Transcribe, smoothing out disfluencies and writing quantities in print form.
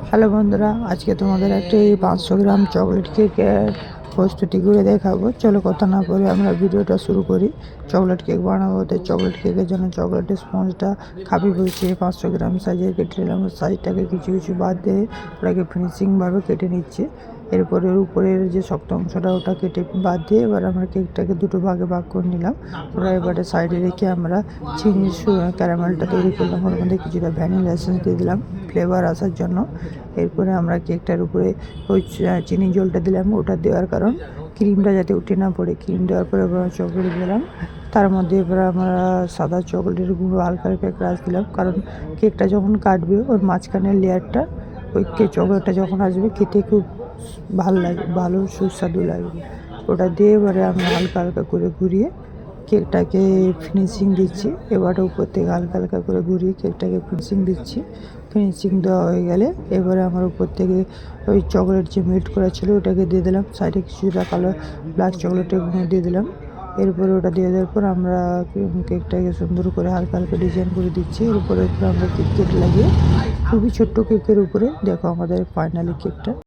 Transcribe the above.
Hello বন্ধুরা, আজকে তোমাদের একটি 500 গ্রাম চকলেট কেকের প্রস্তুতি করে দেখাবো। চলো কথা না বলে আমরা ভিডিওটা শুরু করি। চকলেট কেক বানাবো, তো চকলেট কেকের জন্য চকলেটের স্পঞ্জটা খাপি বসিয়ে 500 গ্রাম সাইজের কেটে নিলাম। সাইজটাকে কিছু কিছু বাদ দিয়ে ওটাকে ফিনিশিংভাবে কেটে নিচ্ছি। এরপরে উপরের যে শক্ত অংশটা ওটা কেটে বাদ দিয়ে এবার আমরা কেকটাকে দুটো ভাগে ভাগ করে নিলাম। ওরা এবারে সাইডে রেখে আমরা চিনি ক্যারামেলটা তৈরি করলাম। ওর মধ্যে কিছুটা ভ্যানিলা এসেন্স দিয়ে দিলাম ফ্লেভার আসার জন্য। এরপরে আমরা কেকটার উপরে ওই চিনি জলটা দিলাম। ওটা দেওয়ার কারণ ক্রিমটা যাতে উঠে না পড়ে। ক্রিম দেওয়ার পরে চকলেট দিলাম, তার মধ্যে এবার আমরা সাদা চকলেটের গুঁড়ো হালকা হালকা ক্রাশ দিলাম, কারণ কেকটা যখন কাটবে ওর মাঝখানের লেয়ারটা ওই চকলেটটা যখন আসবে খেতে খুব ভালো সুস্বাদু লাগবে। ওটা দিয়ে এবারে আমরা হালকা হালকা করে ঘুরিয়ে কেকটাকে ফিনিশিং দিচ্ছি। এবারে উপর থেকে হালকা হালকা করে ঘুরিয়ে কেকটাকে ফিনিশিং দিচ্ছি। ফিনিশিং দেওয়া হয়ে গেলে এবারে আমার উপর থেকে ওই চকলেট যে মেল্ট করা ছিল ওটাকে দিয়ে দিলাম। সাইডে কিছুটা কালো ব্ল্যাক চকলেটের গুঁড়ো দিয়ে দিলাম। এরপরে ওটা দিয়ে দেওয়ার পর আমরা কেকটাকে সুন্দর করে হালকা হালকা ডিজাইন করে দিচ্ছি। এরপরে আমরা কেক লাগিয়ে খুবই ছোট্ট কেকের উপরে দেখো আমাদের ফাইনালি কেকটা।